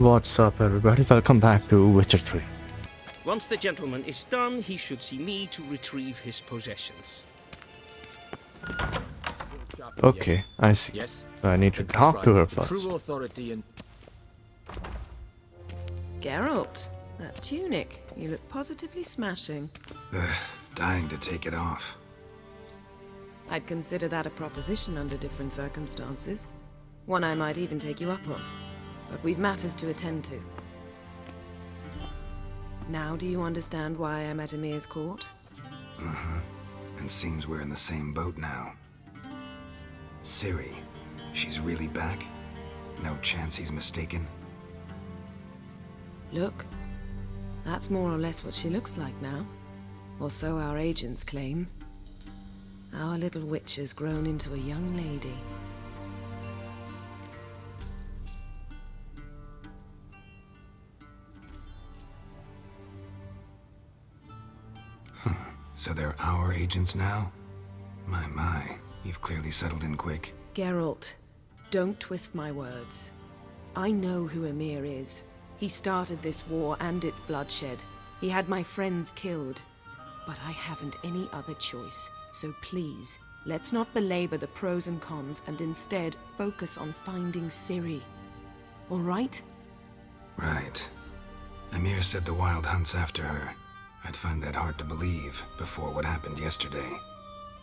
What's up, everybody? Welcome back to Witcher 3. Once the gentleman is done, he should see me to retrieve his possessions. Okay, I see. Yes. So I need to talk to her first. True authority in Geralt, that tunic. You look positively smashing. Dying to take it off. I'd consider that a proposition under different circumstances. One I might even take you up on. But we've matters to attend to. Now do you understand why I'm at Emir's court? And seems we're in the same boat now. Ciri, she's really back? No chance he's mistaken? Look, that's more or less what she looks like now. Or so our agents claim. Our little witch has grown into a young lady. So they're our agents now? My, you've clearly settled in quick. Geralt, don't twist my words. I know who Emir is. He started this war and its bloodshed. He had my friends killed. But I haven't any other choice. So please, let's not belabor the pros and cons and instead focus on finding Ciri. All right? Right. Emir said the Wild Hunt's after her. I'd find that hard to believe before what happened yesterday.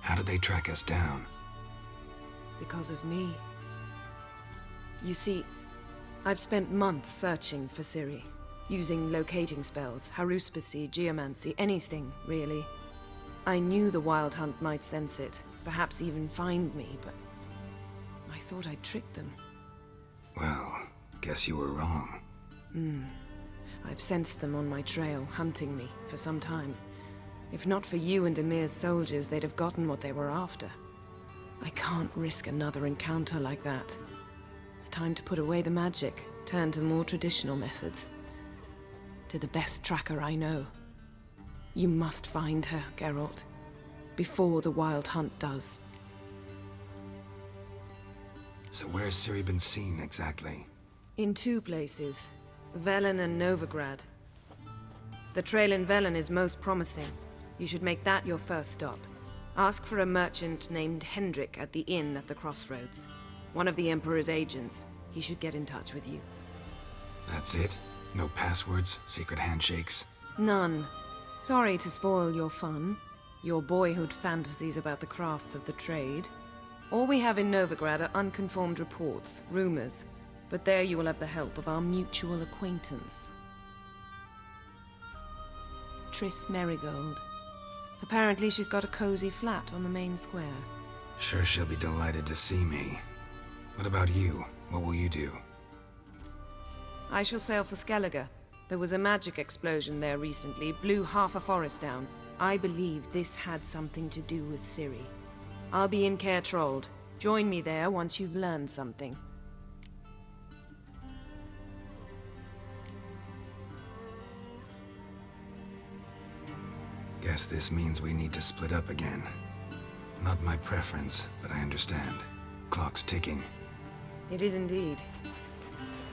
How did they track us down? Because of me. You see, I've spent months searching for Ciri, using locating spells, haruspicy, geomancy, anything, really. I knew the Wild Hunt might sense it, perhaps even find me, but I thought I'd tricked them. Well, guess you were wrong. I've sensed them on my trail, hunting me, for some time. If not for you and Emir's soldiers, they'd have gotten what they were after. I can't risk another encounter like that. It's time to put away the magic, turn to more traditional methods. To the best tracker I know. You must find her, Geralt. Before the Wild Hunt does. So where's Ciri been seen exactly? In two places. Velen and Novigrad. The trail in Velen is most promising. You should make that your first stop. Ask for a merchant named Hendrik at the inn at the crossroads. One of the Emperor's agents. He should get in touch with you. That's it? No passwords, secret handshakes? None. Sorry to spoil your fun. Your boyhood fantasies about the crafts of the trade. All we have in Novigrad are unconformed reports, rumors. But there you will have the help of our mutual acquaintance. Triss Merigold. Apparently she's got a cozy flat on the main square. Sure she'll be delighted to see me. What about you? What will you do? I shall sail for Skellige. There was a magic explosion there recently, blew half a forest down. I believe this had something to do with Ciri. I'll be in Caer Trolde. Join me there once you've learned something. Guess this means we need to split up again. Not my preference, but I understand. Clock's ticking. It is indeed.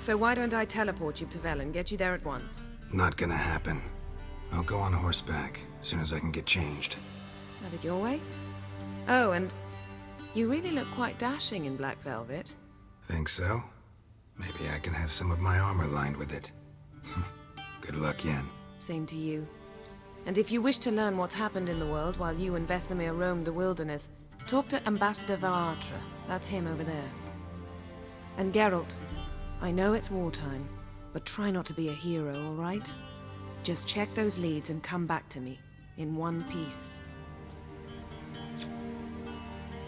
So why don't I teleport you to Velen, get you there at once? Not gonna happen. I'll go on horseback, as soon as I can get changed. Have it your way? Oh, and you really look quite dashing in black velvet. Think so? Maybe I can have some of my armor lined with it. Good luck, Yen. Same to you. And if you wish to learn what's happened in the world while you and Vesemir roamed the wilderness, talk to Ambassador Varatra. That's him over there. And Geralt, I know it's wartime, but try not to be a hero, all right? Just check those leads and come back to me, in one piece.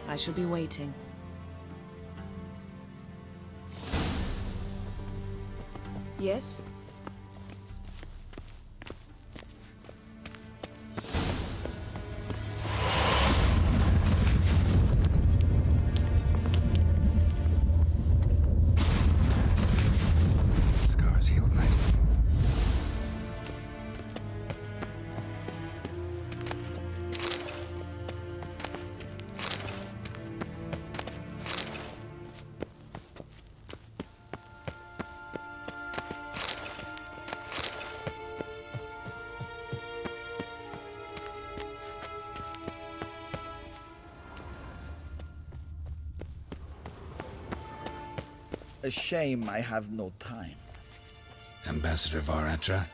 I shall be waiting. Yes? Scars healed nicely. A shame I have no time. Ambassador Varatra?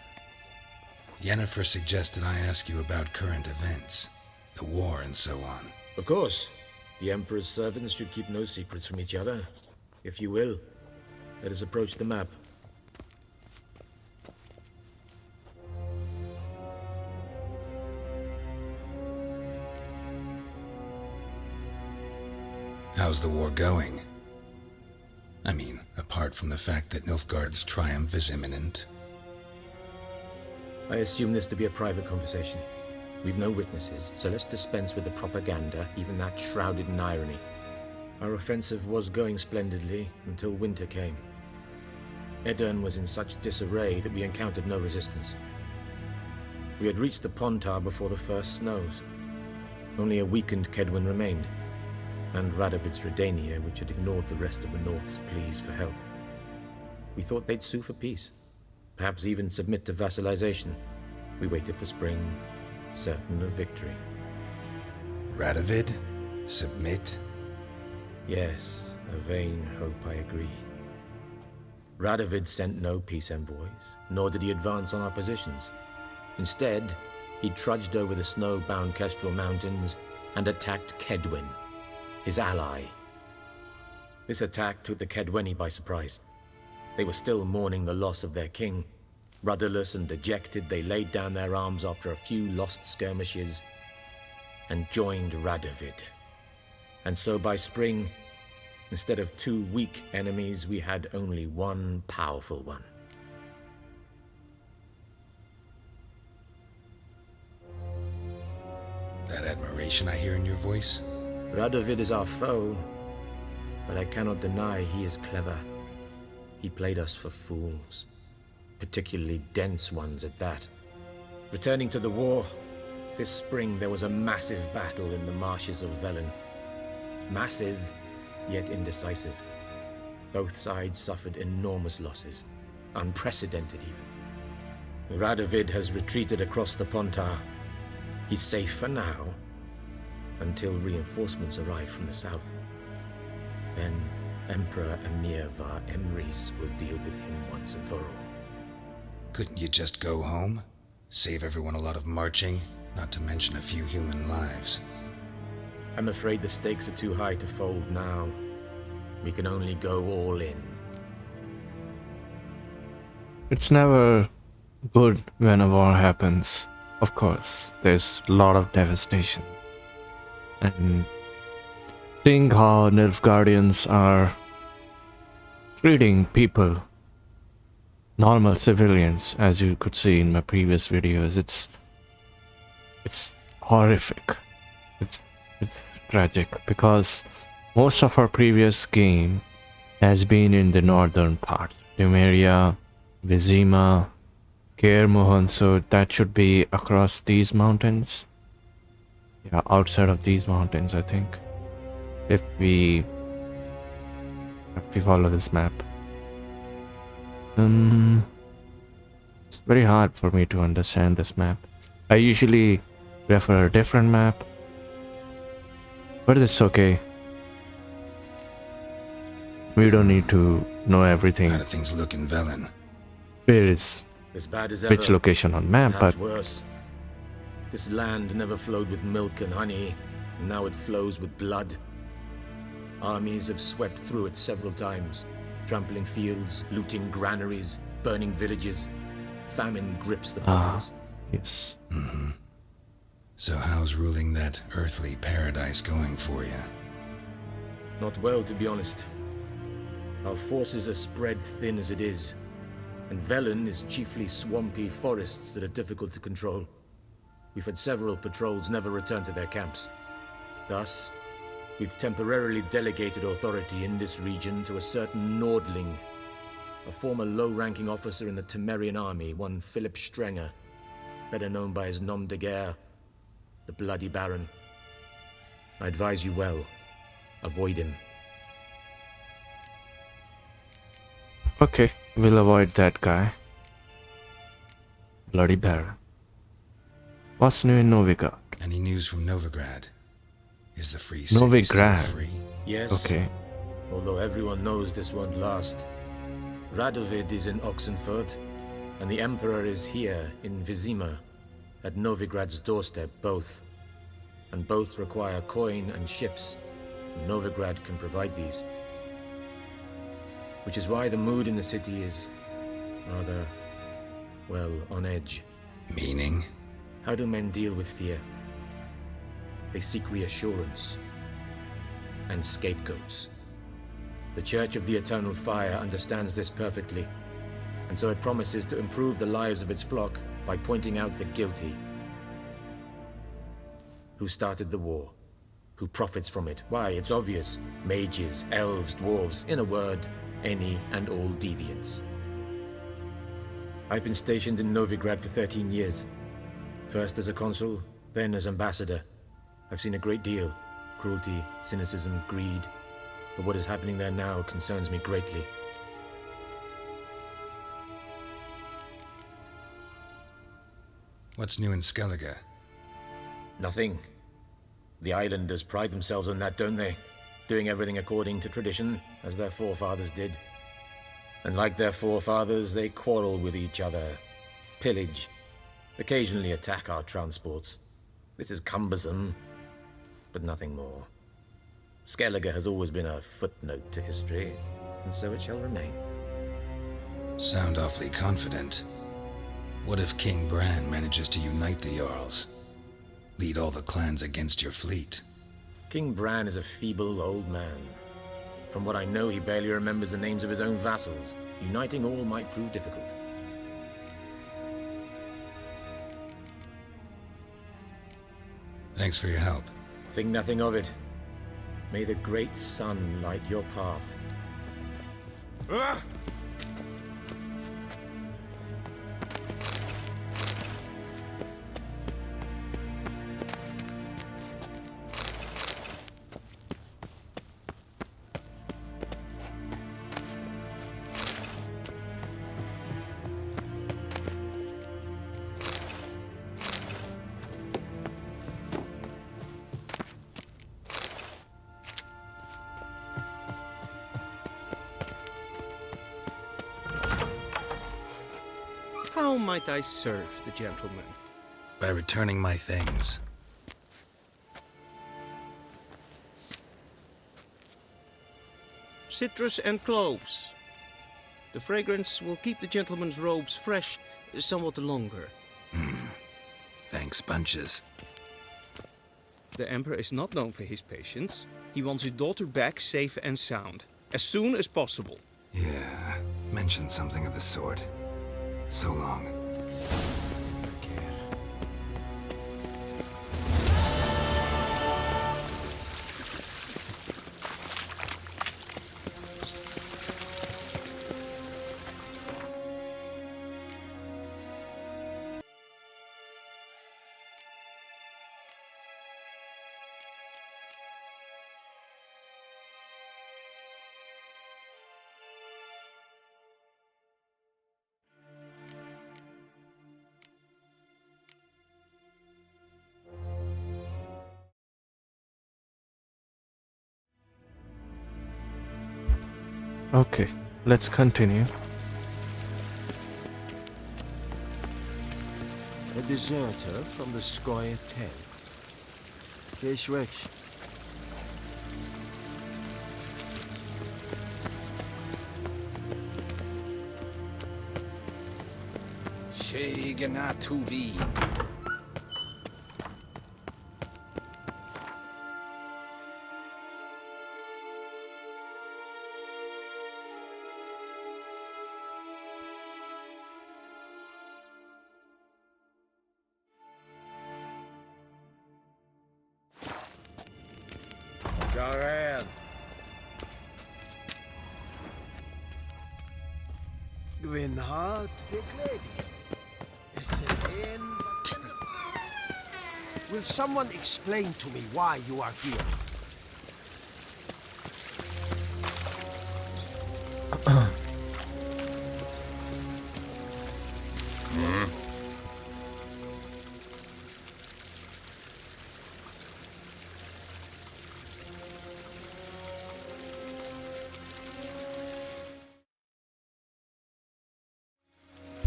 Yennefer suggested I ask you about current events, the war and so on. Of course. The Emperor's servants should keep no secrets from each other. If you will, let us approach the map. How's the war going? I mean, apart from the fact that Nilfgaard's triumph is imminent. I assume this to be a private conversation. We've no witnesses, so let's dispense with the propaganda, even that shrouded in irony. Our offensive was going splendidly until winter came. Edirn was in such disarray that we encountered no resistance. We had reached the Pontar before the first snows. Only a weakened Kedwin remained, and Radovid's Redania, which had ignored the rest of the North's pleas for help. We thought they'd sue for peace, perhaps even submit to vassalization. We waited for spring, certain of victory. Radovid? Submit? Yes, a vain hope, I agree. Radovid sent no peace envoys, nor did he advance on our positions. Instead, he trudged over the snow-bound Kestrel Mountains and attacked Kedwen, his ally. This attack took the Kedweni by surprise. They were still mourning the loss of their king. Rudderless and dejected, they laid down their arms after a few lost skirmishes and joined Radovid. And so by spring, instead of 2 weak enemies, we had only one powerful one. That admiration I hear in your voice? Radovid is our foe, but I cannot deny he is clever. He played us for fools, particularly dense ones at that. Returning to the war, this spring there was a massive battle in the marshes of Velen. Massive, yet indecisive. Both sides suffered enormous losses, unprecedented even. Radovid has retreated across the Pontar. He's safe for now, until reinforcements arrive from the south. Then Emperor Emir Var Emrys will deal with him once and for all. Couldn't you just go home? Save everyone a lot of marching, not to mention a few human lives. I'm afraid the stakes are too high to fold now. We can only go all in. It's never good when a war happens. Of course, there's a lot of devastation. And seeing how Nilfgaardians are treating people, normal civilians, as you could see in my previous videos, it's horrific. It's tragic because most of our previous game has been in the northern part, Temeria, Vizima, Kaer Mohon, so that should be across these mountains. Yeah, outside of these mountains, I think. If we follow this map. It's very hard for me to understand this map. I usually prefer a different map, but it's okay. We don't need to know everything. How do things look in Velen? Where is As bad as ever, which location on map, perhaps but worse. This land never flowed with milk and honey, and now it flows with blood. Armies have swept through it several times, trampling fields, looting granaries, burning villages. Famine grips the populace. yes. So how's ruling that earthly paradise going for you? Not well, to be honest. Our forces are spread thin as it is, and Velen is chiefly swampy forests that are difficult to control. We've had several patrols never return to their camps. Thus, we've temporarily delegated authority in this region to a certain Nordling, a former low-ranking officer in the Temerian army, one Philip Strenger, better known by his nom de guerre, the Bloody Baron. I advise you well. Avoid him. Okay, we'll avoid that guy. Bloody Baron. What's new in Novigrad? Any news from Novigrad? Is the free city still Novigrad. free? Yes. Okay. although everyone knows this won't last. Radovid is in Oxenfurt, and the Emperor is here in Vizima, at Novigrad's doorstep, both. And both require coin and ships. Novigrad can provide these. Which is why the mood in the city is rather, well, on edge. Meaning? How do men deal with fear? They seek reassurance and scapegoats. The Church of the Eternal Fire understands this perfectly, and so it promises to improve the lives of its flock by pointing out the guilty. Who started the war? Who profits from it? Why, it's obvious. Mages, elves, dwarves, in a word, any and all deviants. I've been stationed in Novigrad for 13 years. First as a consul, then as ambassador. I've seen a great deal. Cruelty, cynicism, greed. But what is happening there now concerns me greatly. What's new in Skellige? Nothing. The islanders pride themselves on that, don't they? Doing everything according to tradition, as their forefathers did. And like their forefathers, they quarrel with each other, pillage, occasionally attack our transports. This is cumbersome, but nothing more. Skellige has always been a footnote to history, and so it shall remain. Sound awfully confident. What if King Bran manages to unite the Jarls? Lead all the clans against your fleet? King Bran is a feeble old man. From what I know, he barely remembers the names of his own vassals. Uniting all might prove difficult. Thanks for your help. Think nothing of it. May the great sun light your path. How might I serve the gentleman? By returning my things. Citrus and cloves. The fragrance will keep the gentleman's robes fresh somewhat longer. Thanks, bunches. The Emperor is not known for his patience. He wants his daughter back safe and sound, as soon as possible. Yeah, mentioned something of the sort. So long. Okay, let's continue. A deserter from the Skoye Ten. Case Rex. Sheganatuvi. Jared. Gwenhard Vigledi. Will someone explain to me why you are here?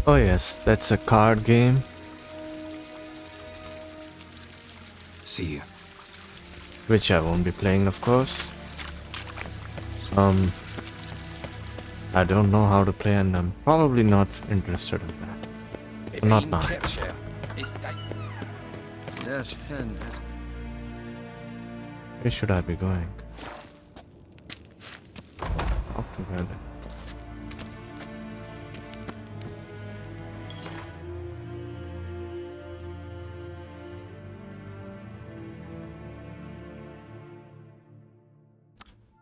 Oh yes, that's a card game. See you. Which I won't be playing, of course. I don't know how to play, and I'm probably not interested in that. Not now. Yes, Hen. Yes. Where should I be going? Up to where then?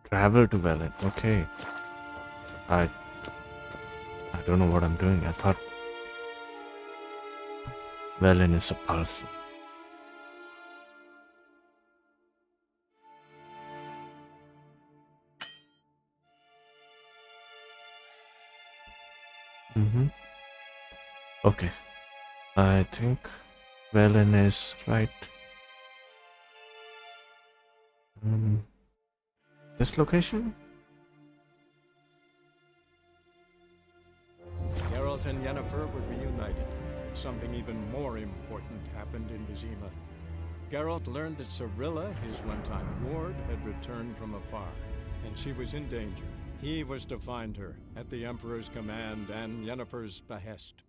Travel to Velen. Okay. I don't know what I'm doing. I thought Velen is a pulse. Okay. I think Velen is right. This location? Geralt and Yennefer were reunited, but something even more important happened in Vizima. Geralt learned that Cirilla, his one-time ward, had returned from afar, and she was in danger. He was to find her, at the Emperor's command and Yennefer's behest.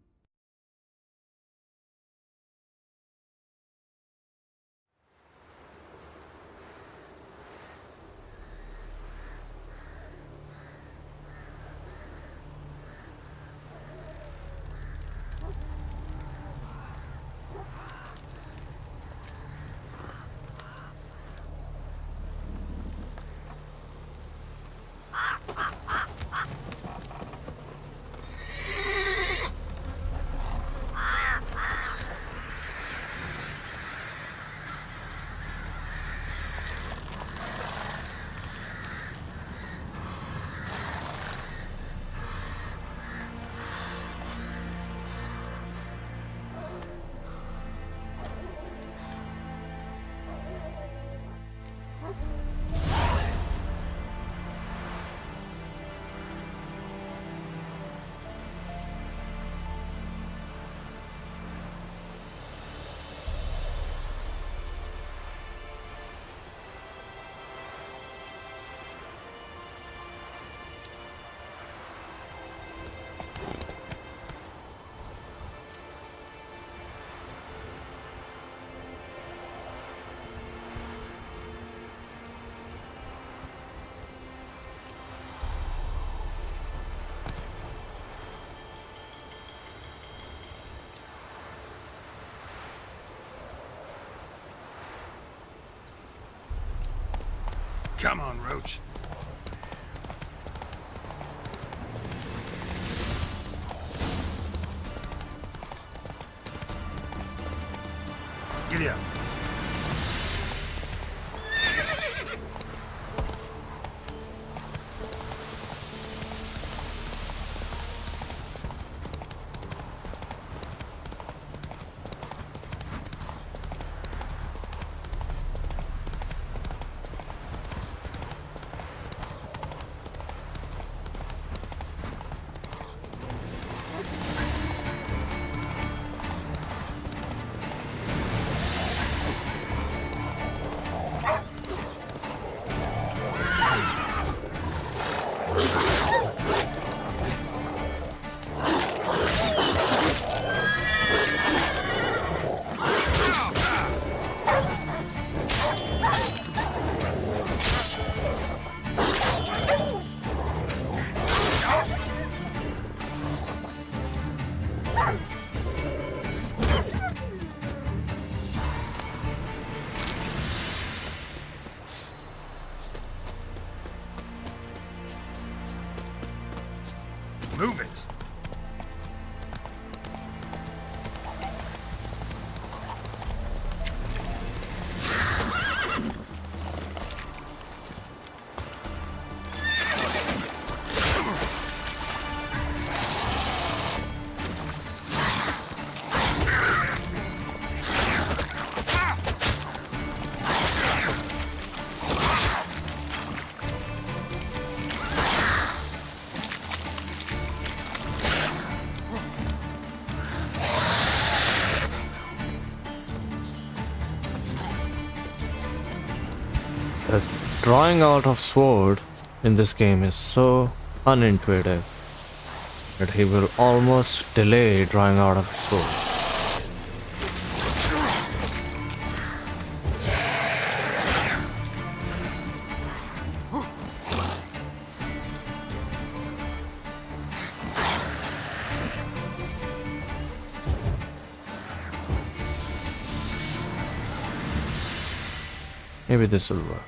Come on, Roach. Giddy up. Move it! drawing out of sword in this game is so unintuitive that he will almost delay drawing out of his sword. Maybe this will work.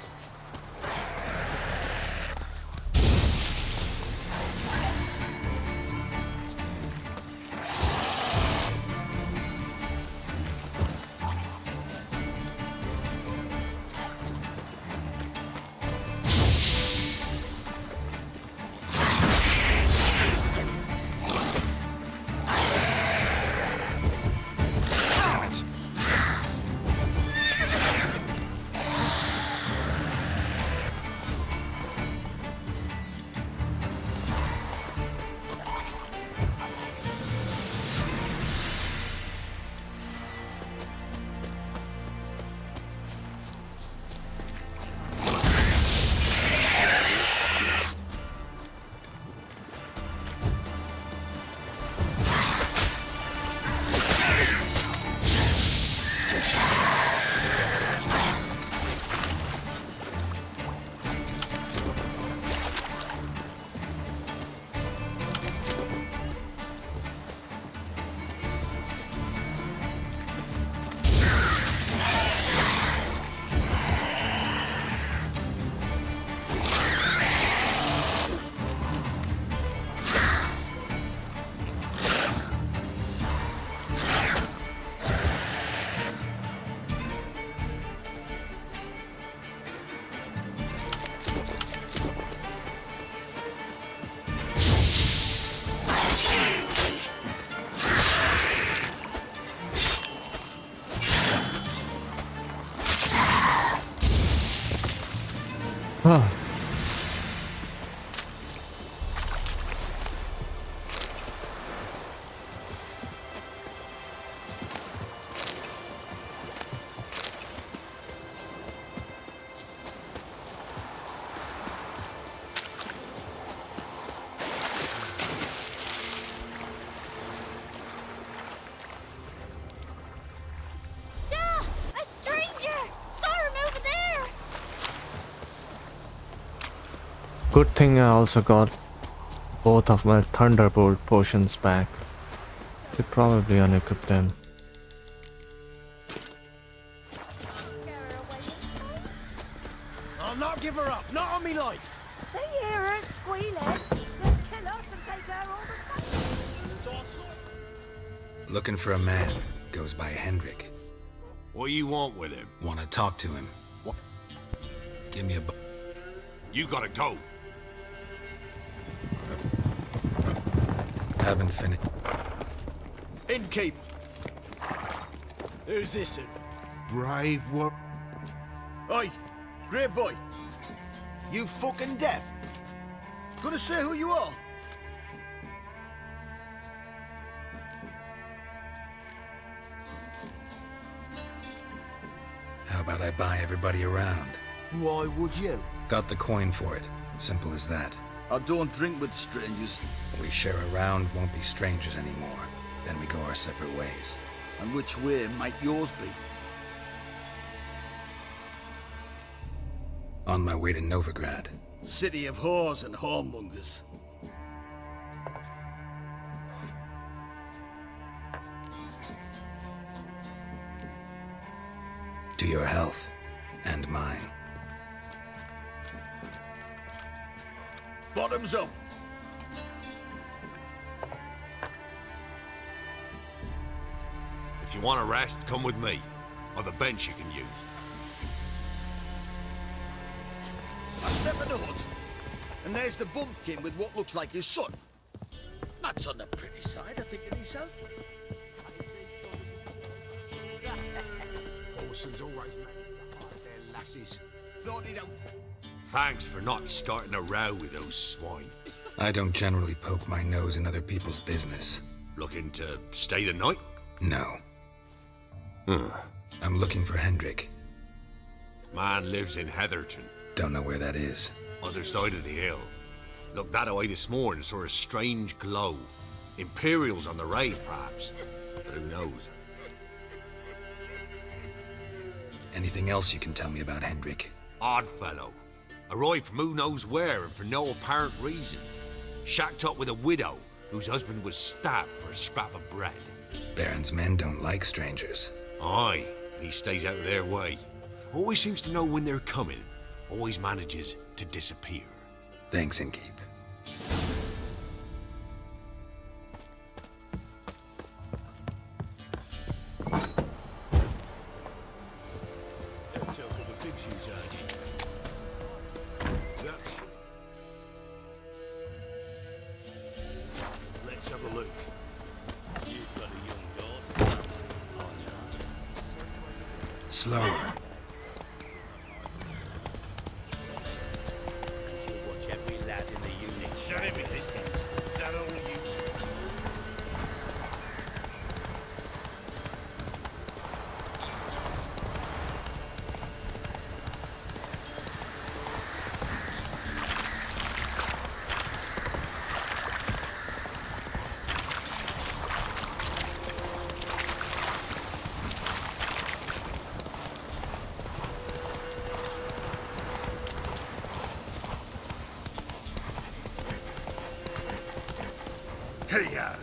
Good thing I also got both of my Thunderbolt potions back. Should probably unequip them. I'll not give her up, not on me life. They hear her squealing. They'll kill us and take her all the same. Looking for a man. Goes by Hendrik. What do you want with him? Want to talk to him. What? Give me a You gotta go. Haven't finished. Innkeep. Who's this? Brave what? Oi, great boy. You fucking deaf? Gonna say who you are? How about I buy everybody around? Why would you? Got the coin for it. Simple as that. I don't drink with strangers. We share a round, won't be strangers anymore. Then we go our separate ways. And which way might yours be? On my way to Novigrad. City of whores and whoremongers. To your health. And mine. Bottoms up. If you want a rest, come with me. I've a bench you can use. I step in the hut, and there's the bumpkin with what looks like his son. That's on the pretty side, I think to myself. Orson's always made their lasses. Thought he'd out. Thanks for not starting a row with those swine. I don't generally poke my nose in other people's business. Looking to stay the night? No. I'm looking for Hendrik. Man lives in Heatherton. Don't know where that is. Other side of the hill. Looked that away this morning, saw a strange glow. Imperials on the raid, perhaps. But who knows? Anything else you can tell me about Hendrik? Odd fellow. Arrived from who knows where and for no apparent reason. Shacked up with a widow whose husband was stabbed for a scrap of bread. Baron's men don't like strangers. Aye, he stays out of their way. Always seems to know when they're coming. Always manages to disappear. Thanks, Innkeep. Let's have a look. You've got a young daughter. Oh, no. Slower. And you watch every lad in the unit. Shut everything. Is that all you? Hey-ya!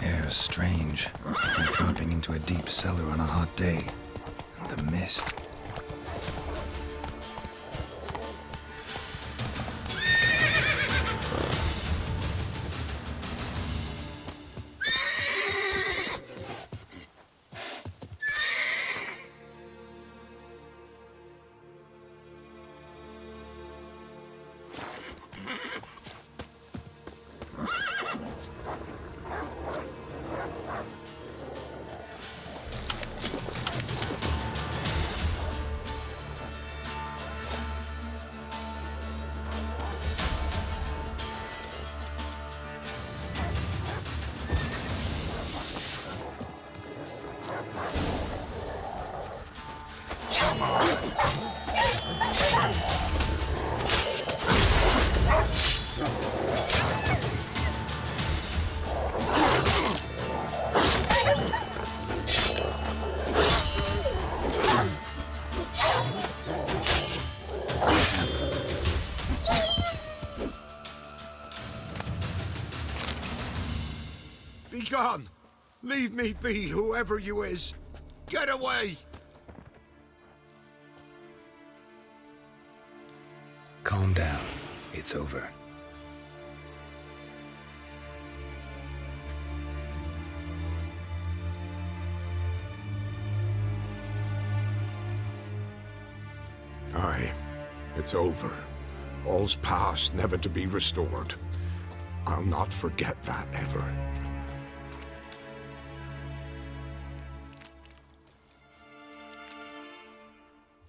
Air's strange. Like dropping into a deep cellar on a hot day. And the mist. Be gone! Leave me be, whoever you is! Get away! Calm down. It's over. Aye, it's over. All's past, never to be restored. I'll not forget that ever.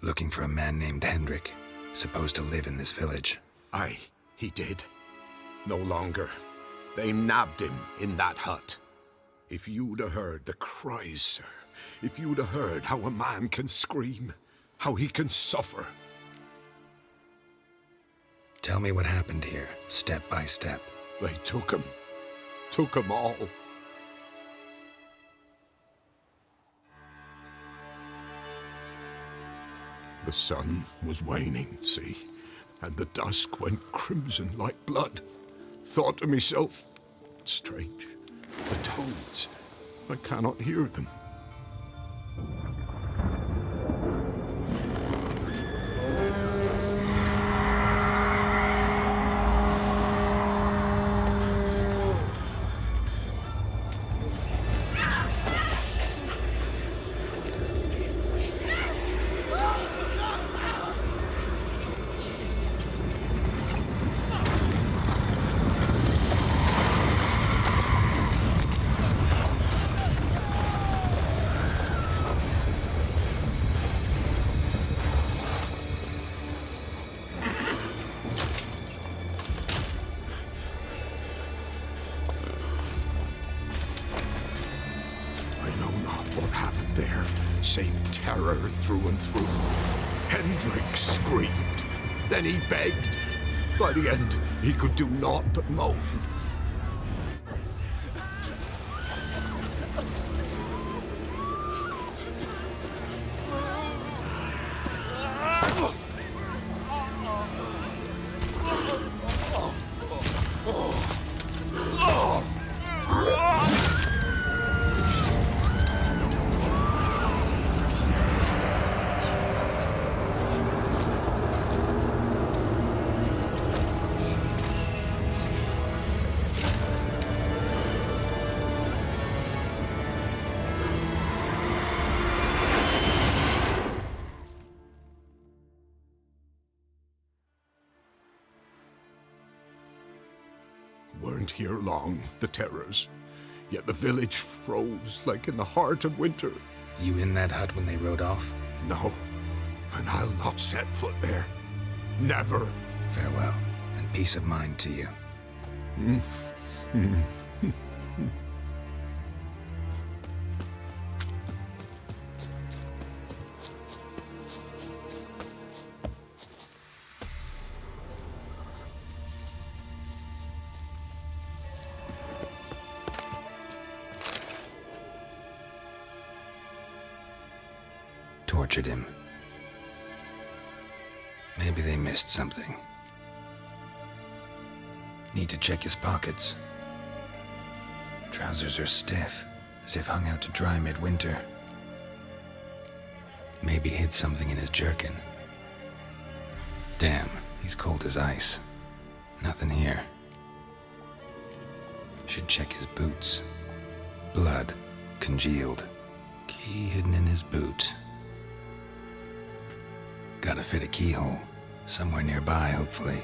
Looking for a man named Hendrik, supposed to live in this village. Aye, he did. No longer. They nabbed him in that hut. If you'd have heard the cries, sir. If you'd have heard how a man can scream, how he can suffer. Tell me what happened here, step by step. They took him. Took him all. The sun was waning, see, and the dusk went crimson like blood. Thought to myself, strange, the toads, I cannot hear them. there, save terror through and through. Hendrik screamed. Then he begged. By the end, he could do naught but moan. Weren't here long, the terrors. Yet the village froze like in the heart of winter. You in that hut when they rode off? No, and I'll not set foot there. Never. Farewell, and peace of mind to you. Tortured him. Maybe they missed something. Need to check his pockets. Trousers are stiff, as if hung out to dry midwinter. Maybe hid something in his jerkin. Damn, he's cold as ice. Nothing here. Should check his boots. Blood, congealed. Key hidden in his boot. Gotta fit a keyhole. Somewhere nearby, hopefully.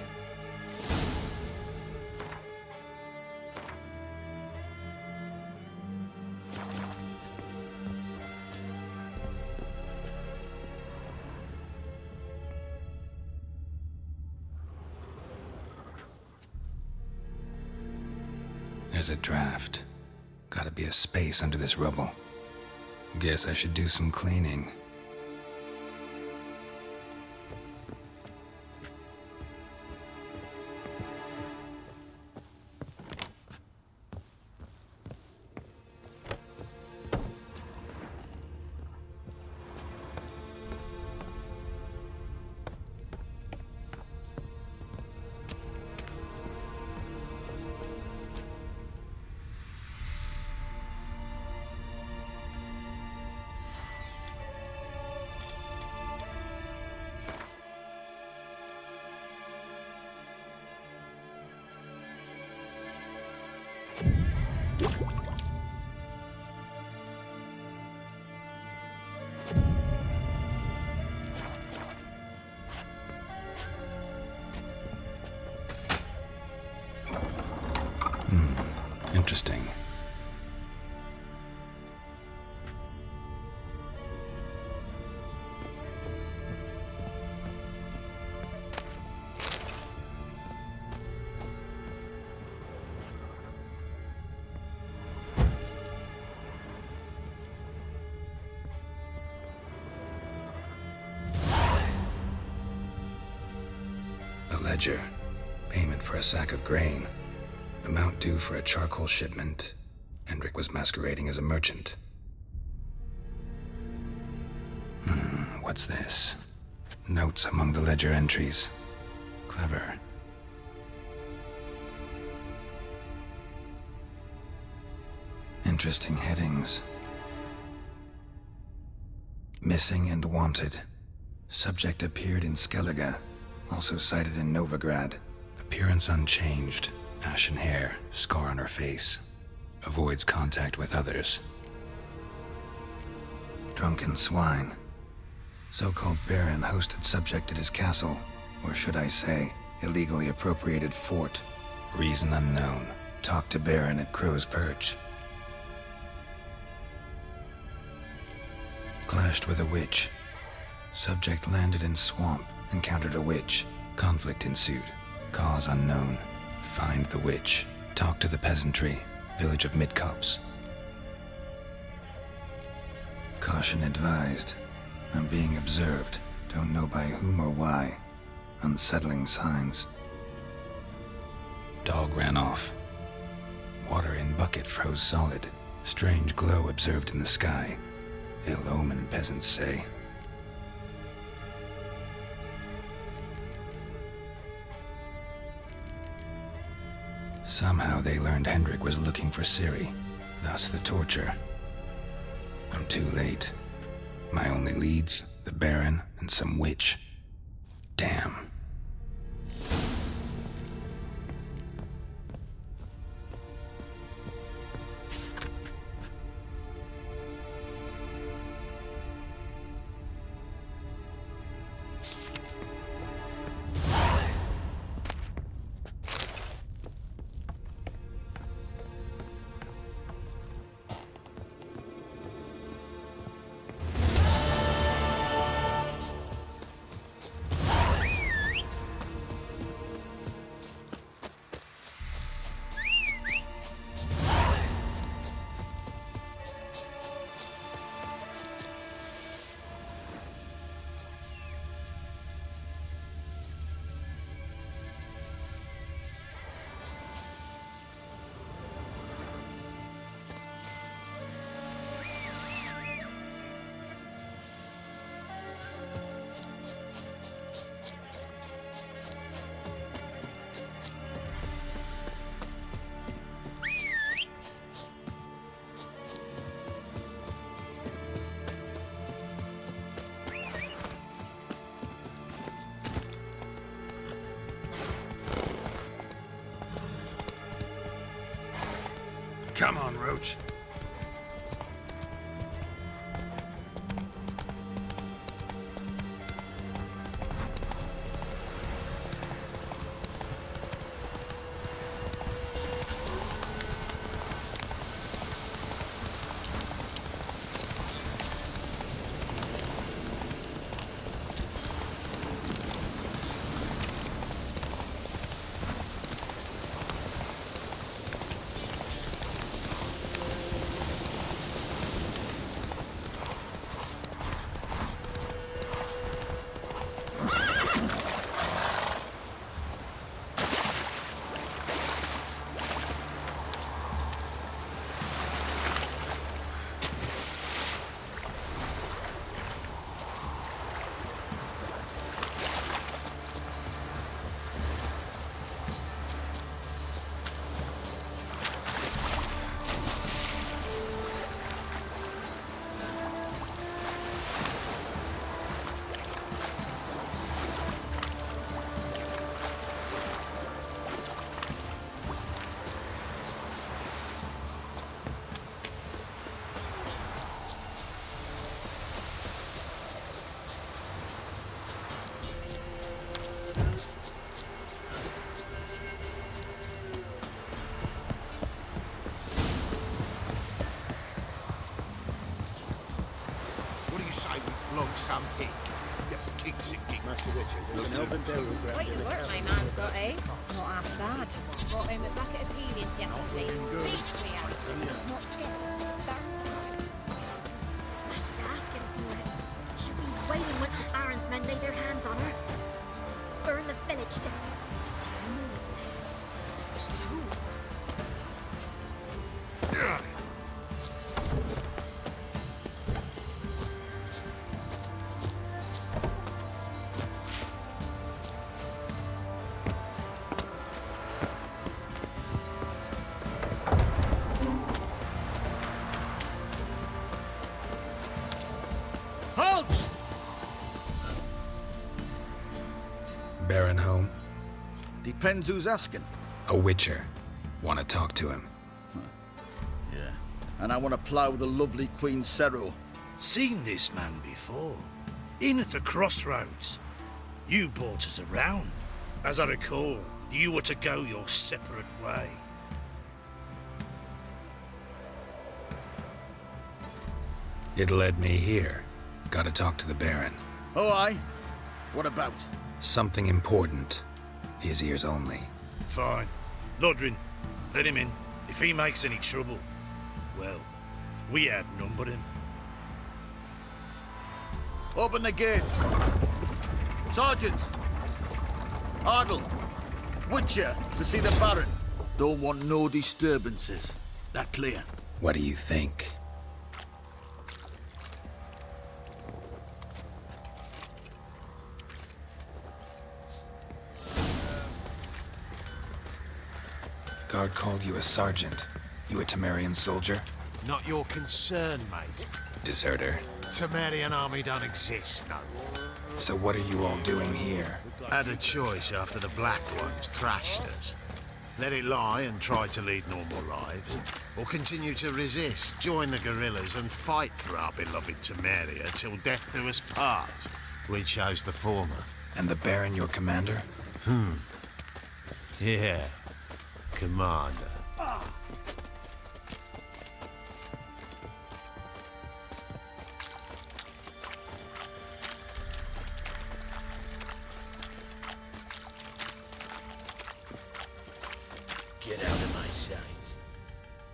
There's a draft. Gotta be a space under this rubble. Guess I should do some cleaning. Interesting. A ledger. Payment for a sack of grain. Amount due for a charcoal shipment. Hendrik was masquerading as a merchant. What's this? Notes among the ledger entries. Clever. Interesting headings. Missing and wanted. Subject appeared in Skellige. Also cited in Novigrad. Appearance unchanged. Ashen hair, scar on her face. Avoids contact with others. Drunken swine. So-called Baron hosted subject at his castle, or should I say, illegally appropriated fort. Reason unknown. Talked to Baron at Crow's Perch. Clashed with a witch. Subject landed in swamp, encountered a witch. Conflict ensued. Cause unknown. Find the witch. Talk to the peasantry. Village of Midcopse. Caution advised. I'm being observed. Don't know by whom or why. Unsettling signs. Dog ran off. Water in bucket froze solid. Strange glow observed in the sky. Ill omen, peasants say. Somehow they learned Hendrik was looking for Ciri, thus the torture. I'm too late. My only leads, the Baron and some witch. Damn. Come on, Roach. Sam Pig. Kicks and kicks. Master Richard, there's an elven devil Quite the work my man's got, eh? Not half bad. Bought him a bucket of Helians yesterday. Basically out. He's not scared. Lass is asking for it. She'll be waiting once the Baron's men lay their hands on her. Burn the village down. So it's true. Baron home? Depends who's asking. A witcher. Want to talk to him. Yeah. And I want to plough the lovely Queen Cero. Seen this man before. In at the crossroads. You brought us around. As I recall, you were to go your separate way. It led me here. Gotta talk to the Baron. Oh, aye? What about? Something important. His ears only. Fine. Lodrin, let him in. If he makes any trouble, well, we outnumber him. Open the gate. Sergeants! Ardle! Witcher, to see the Baron. Don't want no disturbances. That clear? What do you think? Guard called you a sergeant. You a Temerian soldier? Not your concern, mate. Deserter. Temerian army don't exist no more. So what are you all doing here? Had a choice after the Black Ones thrashed us. Let it lie and try to lead normal lives, or continue to resist, join the guerrillas and fight for our beloved Temeria till death do us part. We chose the former. And the Baron your commander? Yeah. Commander. Get out of my sight.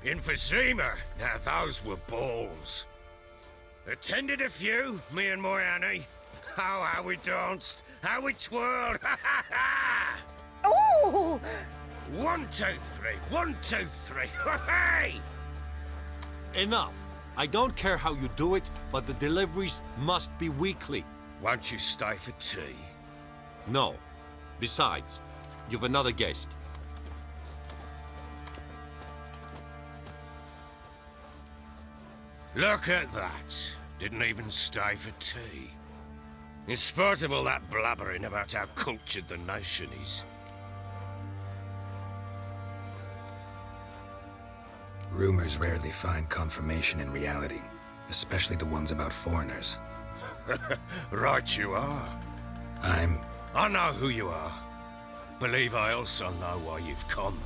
In Vizima, now those were balls. Attended a few, me and my Annie. Oh, how we danced, how we twirled, ha ha ha! Ooh! 1, 2, 3, 1, 2, 3, hey! Enough. I don't care how you do it, but the deliveries must be weekly. Won't you stay for tea? No. Besides, you've another guest. Look at that. Didn't even stay for tea. In spite of all that blabbering about how cultured the nation is. Rumors rarely find confirmation in reality, especially the ones about foreigners. Right you are. I know who you are. Believe I also know why you've come.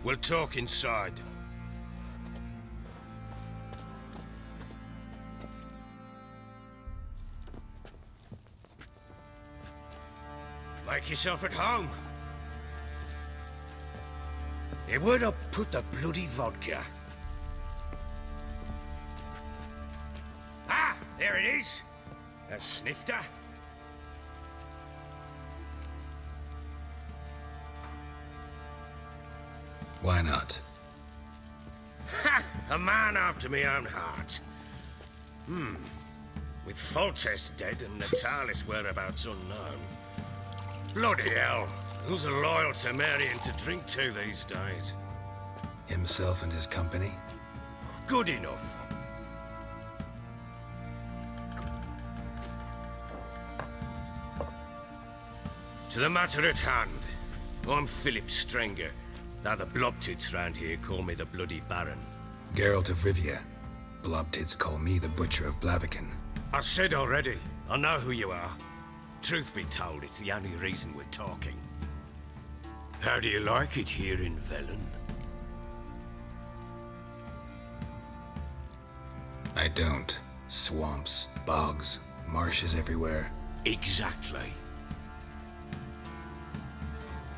We'll talk inside. Make yourself at home. Hey, where'd I put the bloody vodka? Ah, there it is. A snifter. Why not? Ha! A man after my own heart. With Foltest dead and Natalis' whereabouts unknown. Bloody hell. Who's a loyal Temerian to drink to these days? Himself and his company? Good enough. To the matter at hand. I'm Philip Strenger. Now the Blobtits round here call me the Bloody Baron. Geralt of Rivia. Blobtits call me the Butcher of Blaviken. I said already, I know who you are. Truth be told, it's the only reason we're talking. How do you like it here in Velen? I don't. Swamps, bogs, marshes everywhere. Exactly.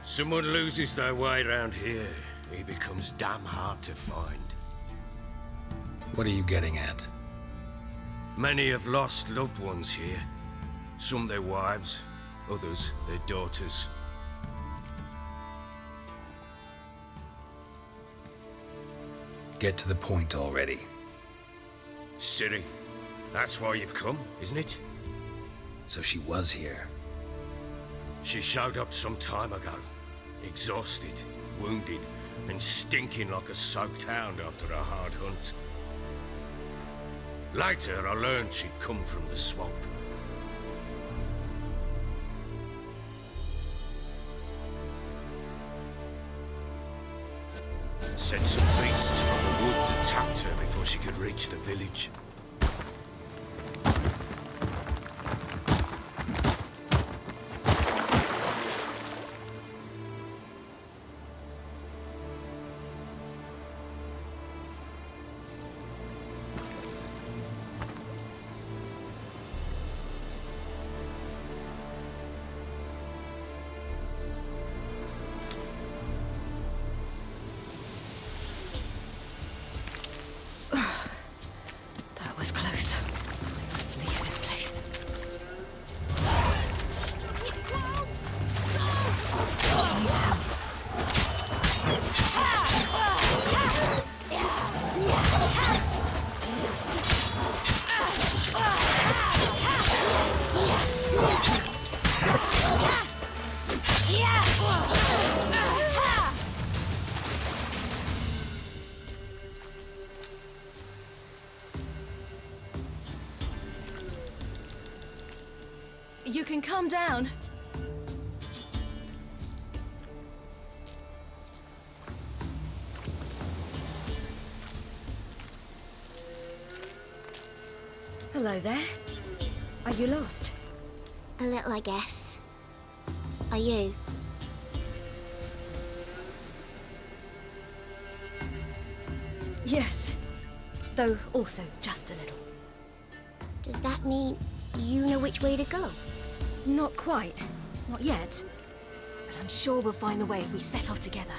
Someone loses their way around here, he becomes damn hard to find. What are you getting at? Many have lost loved ones here. Some their wives, others their daughters. Get to the point already. Ciri, that's why you've come, isn't it? So she was here. She showed up some time ago. Exhausted, wounded, and stinking like a soaked hound after a hard hunt. Later, I learned she'd come from the swamp. Said some beasts from the woods attacked her before she could reach the village. You can calm down. Hello there. Are you lost? A little, I guess. Are you? Yes. Though also just a little. Does that mean you know which way to go? Not quite. Not yet. But I'm sure we'll find the way if we set off together.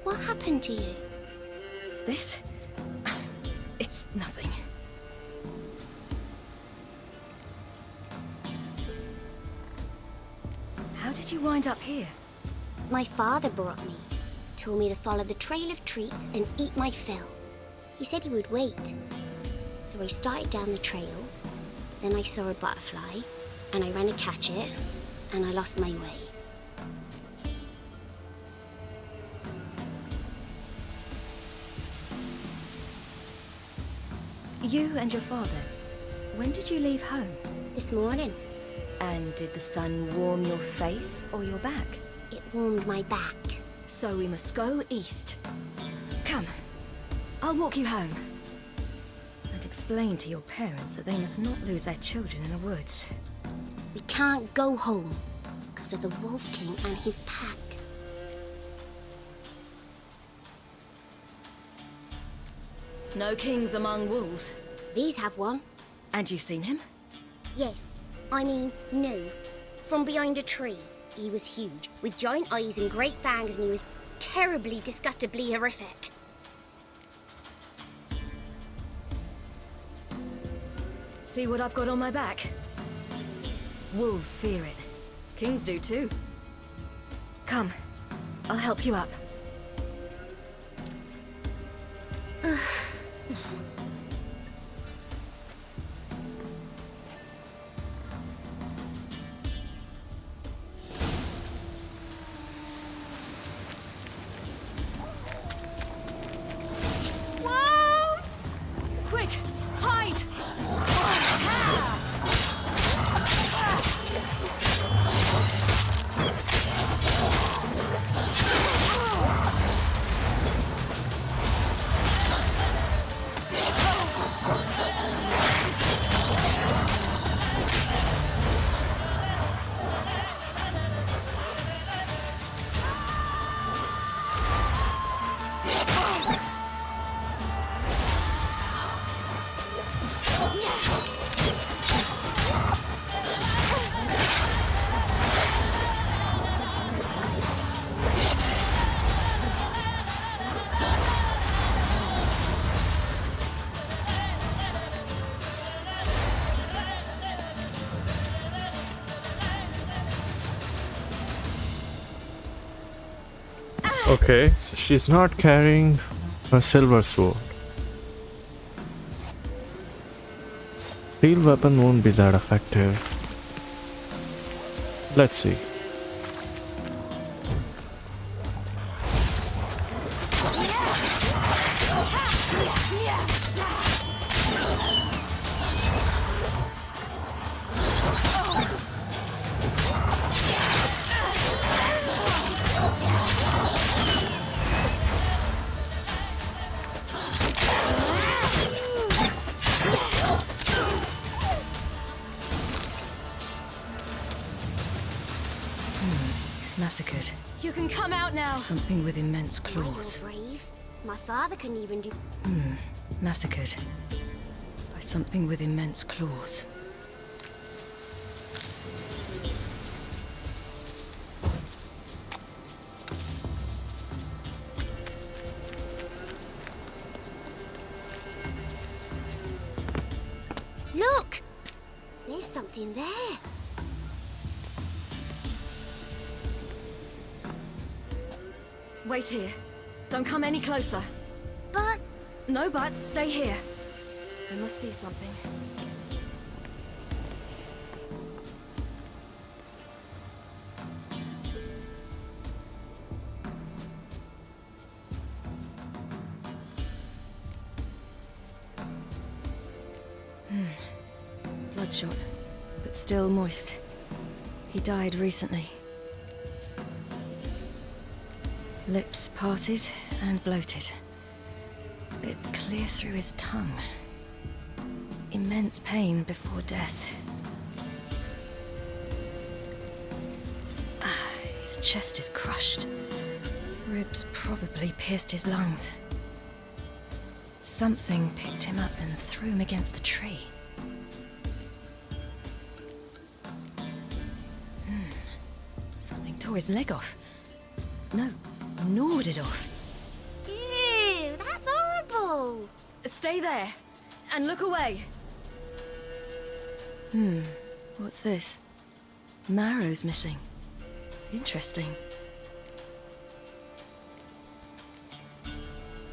What happened to you? This? It's nothing. How did you wind up here? My father brought me. Told me to follow the trail of treats and eat my fill. He said he would wait. So I started down the trail. Then I saw a butterfly, and I ran to catch it, and I lost my way. You and your father, when did you leave home? This morning. And did the sun warm your face or your back? It warmed my back. So we must go east. Come, I'll walk you home. And explain to your parents that they must not lose their children in the woods. We can't go home because of the Wolf King and his pack. No kings among wolves. These have one. And you've seen him? Yes. I mean, no. From behind a tree. He was huge, with giant eyes and great fangs, and he was terribly, disgustingly horrific. See what I've got on my back? Wolves fear it. Kings do too. Come, I'll help you up. Wolves! Quick, hide! Okay, so she's not carrying a silver sword. Steel weapon won't be that effective. Let's see. Massacred. You can come out now. Something with immense claws. You're brave. My father couldn't even do... Massacred. By something with immense claws. Look! There's something there. Wait here. Don't come any closer. But... No buts. Stay here. I must see something. Bloodshot, but but still moist. He died recently. Lips parted and bloated. Bit clear through his tongue. Immense pain before death. His chest is crushed. Ribs probably pierced his lungs. Something picked him up and threw him against the tree. Something tore his leg off. No, gnawed it off. Ew, that's horrible! Stay there, and look away. What's this? Marrow's missing. Interesting.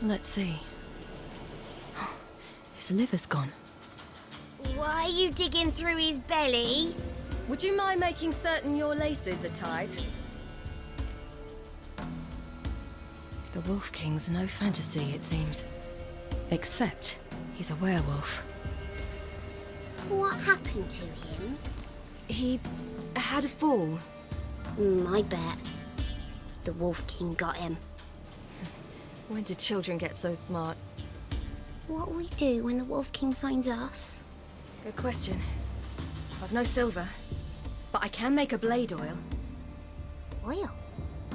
Let's see. His liver's gone. Why are you digging through his belly? Would you mind making certain your laces are tied? The Wolf King's no fantasy, it seems. Except he's a werewolf. What happened to him? He had a fall. I bet. The Wolf King got him. When did children get so smart? What'll we do when the Wolf King finds us? Good question. I've no silver, but I can make a blade oil. Oil?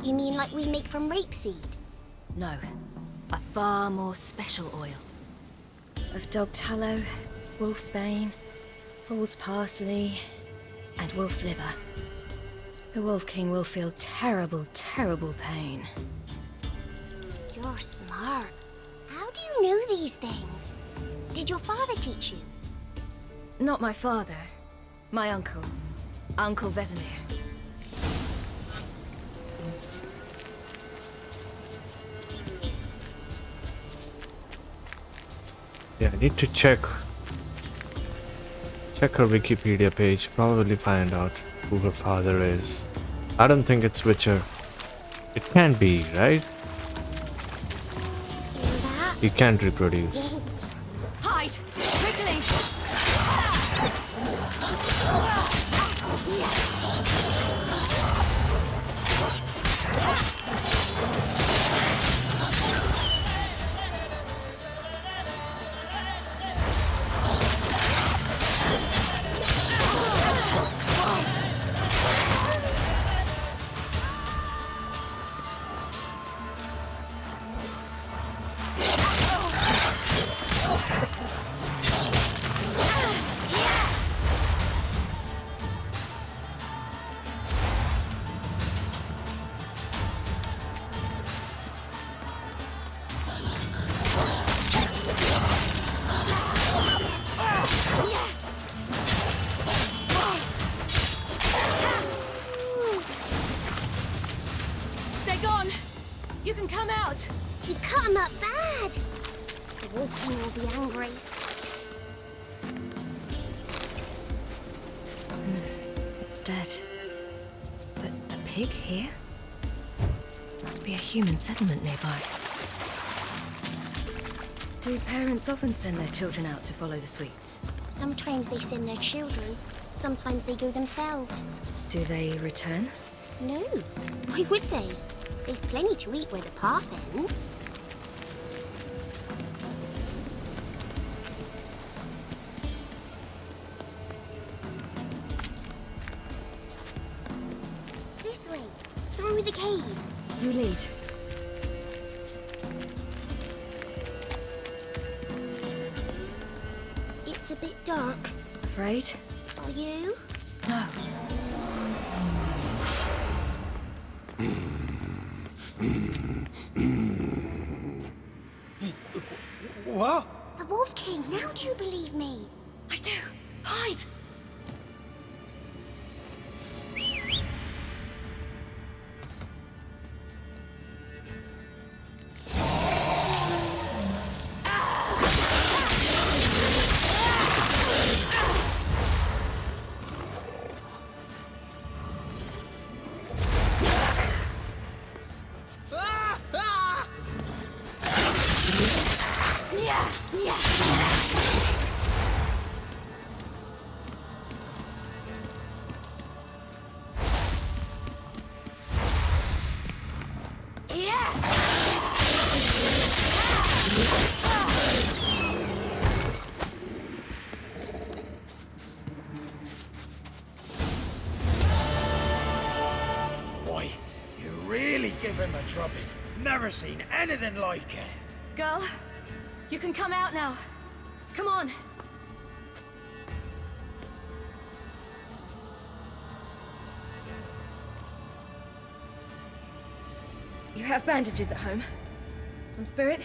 You mean like we make from rapeseed? No, a far more special oil. Of dog tallow, wolf's bane, fool's parsley, and wolf's liver. The Wolf King will feel terrible, terrible pain. You're smart. How do you know these things? Did your father teach you? Not my father. My uncle. Uncle Vesemir. Yeah, I need to check her Wikipedia page, probably find out who her father is. I don't think it's Witcher. It can't be, right? He can't reproduce. Wolves. Hide! Quickly! They're gone! You can come out! He cut him up bad! The Wolf King will be angry. It's dead. But the pig here? Must be a human settlement nearby. Do parents often send their children out to follow the sweets? Sometimes they send their children. Sometimes they go themselves. Do they return? No. Why would they? They've plenty to eat where the path ends. This way. Through the cave. You lead. It's a bit dark. Afraid? Are you? No. What? The Wolf King, now do you believe me? I do! Hide! give him a drubbing. Never seen anything like it. Girl, you can come out now. Come on. You have bandages at home? Some spirit?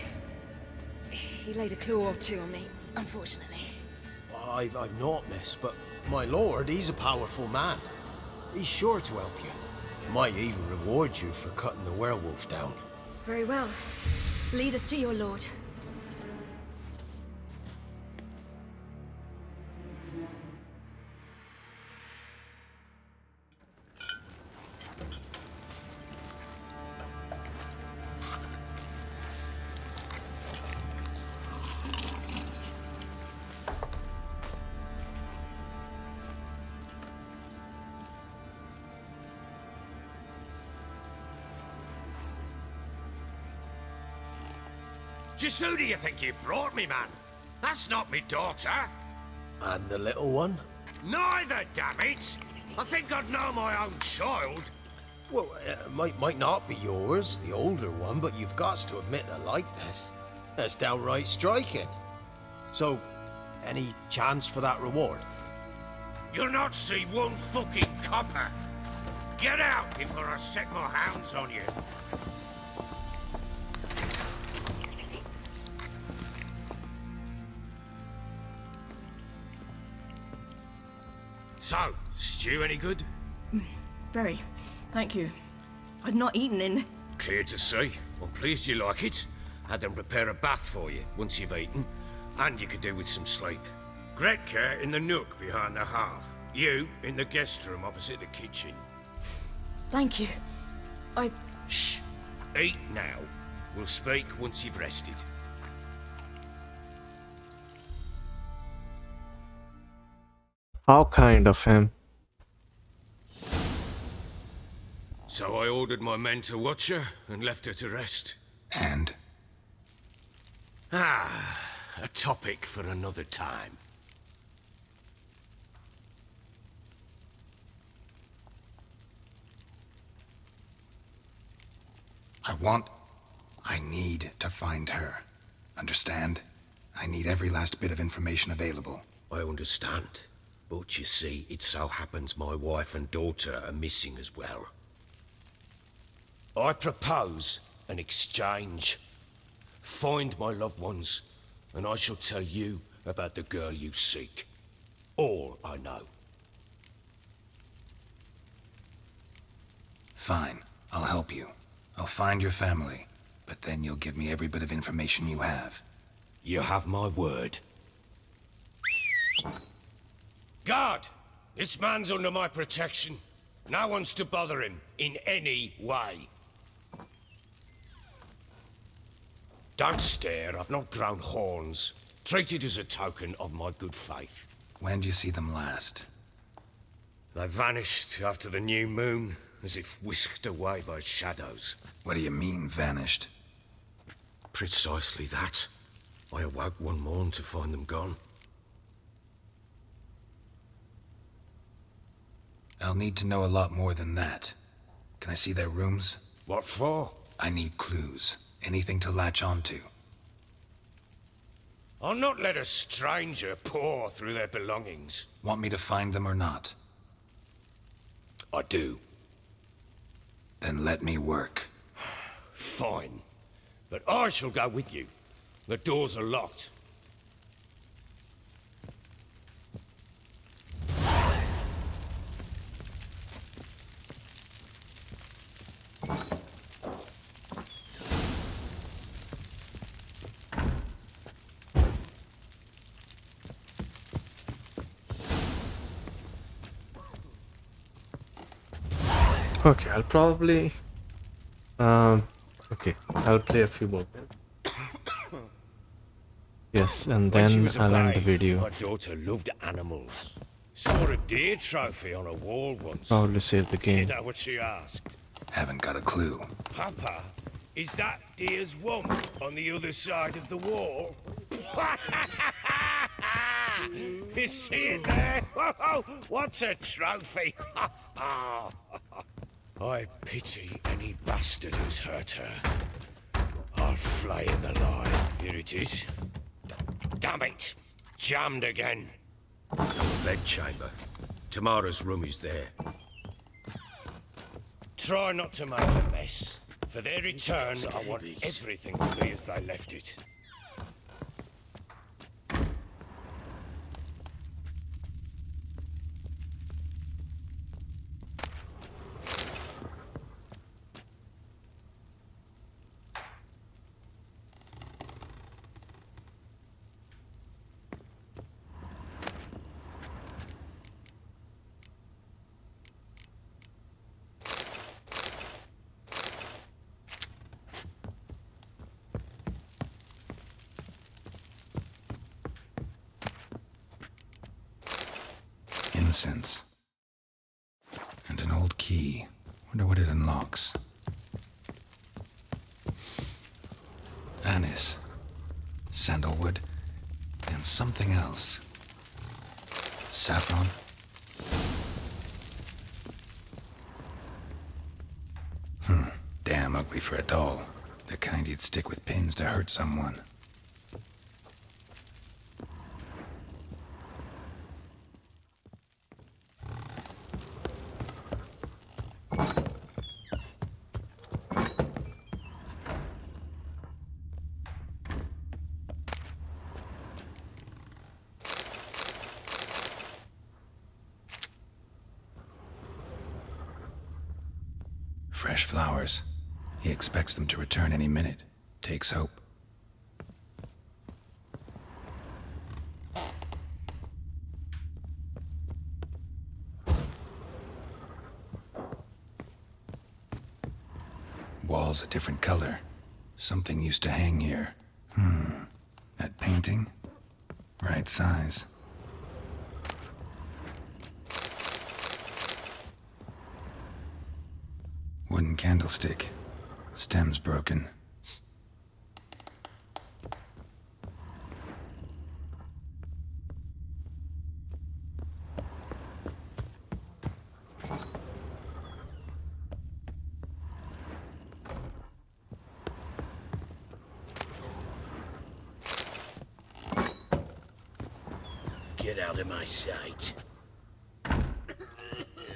He laid a claw or two on me, unfortunately. I've not, miss, but my lord, he's a powerful man. He's sure to help you. Might even reward you for cutting the werewolf down. Very well. Lead us to your lord. Just who do you think you brought me, man? That's not me daughter. And the little one? Neither, damn it! I think I'd know my own child. Well, might not be yours, the older one, but you've got to admit a likeness. That's downright striking. So, any chance for that reward? You'll not see one fucking copper. Get out before I set my hounds on you. So, stew any good? Very. Thank you. I'd not eaten in... Clear to see. I'm pleased you like it. Had them prepare a bath for you once you've eaten. And you could do with some sleep. Gretka in the nook behind the hearth. You in the guest room opposite the kitchen. Thank you. Shh. Eat now. We'll speak once you've rested. How kind of him. So I ordered my men to watch her and left her to rest. And? A topic for another time. I need to find her. Understand? I need every last bit of information available. I understand. But you see, it so happens my wife and daughter are missing as well. I propose an exchange. Find my loved ones, and I shall tell you about the girl you seek. All I know. Fine, I'll help you. I'll find your family, but then you'll give me every bit of information you have. You have my word. Guard! This man's under my protection. No one's to bother him in any way. Don't stare, I've not grown horns. Treat it as a token of my good faith. When do you see them last? They vanished after the new moon, as if whisked away by shadows. What do you mean, vanished? Precisely that. I awoke one morn to find them gone. I'll need to know a lot more than that. Can I see their rooms? What for? I need clues. Anything to latch onto. I'll not let a stranger pore through their belongings. Want me to find them or not? I do. Then let me work. Fine. But I shall go with you. The doors are locked. Okay, I'll probably... okay, I'll play a few more minutes. Yes, and When she then was a I'll end the babe, video. My daughter loved animals. Saw a deer trophy on a wall once. Probably save the Do you game. know what she asked? Haven't got a clue. Papa, is that deer's wump on the other side of the wall? You see it there? What's a trophy? I pity any bastard who's hurt her. I'll flay him alive. Here it is. Damn it! Jammed again. Bed chamber. Tamara's room is there. Try not to make a mess. For their return, I want everything to be as they left it. Incense. And an old key. Wonder what it unlocks. Anise. Sandalwood. And something else. Saffron. Damn ugly for a doll. The kind you'd stick with pins to hurt someone. Fresh flowers. He expects them to return any minute. Takes hope. Walls a different color. Something used to hang here. That painting? Right size. Wooden candlestick. Stem's broken. Get out of my sight.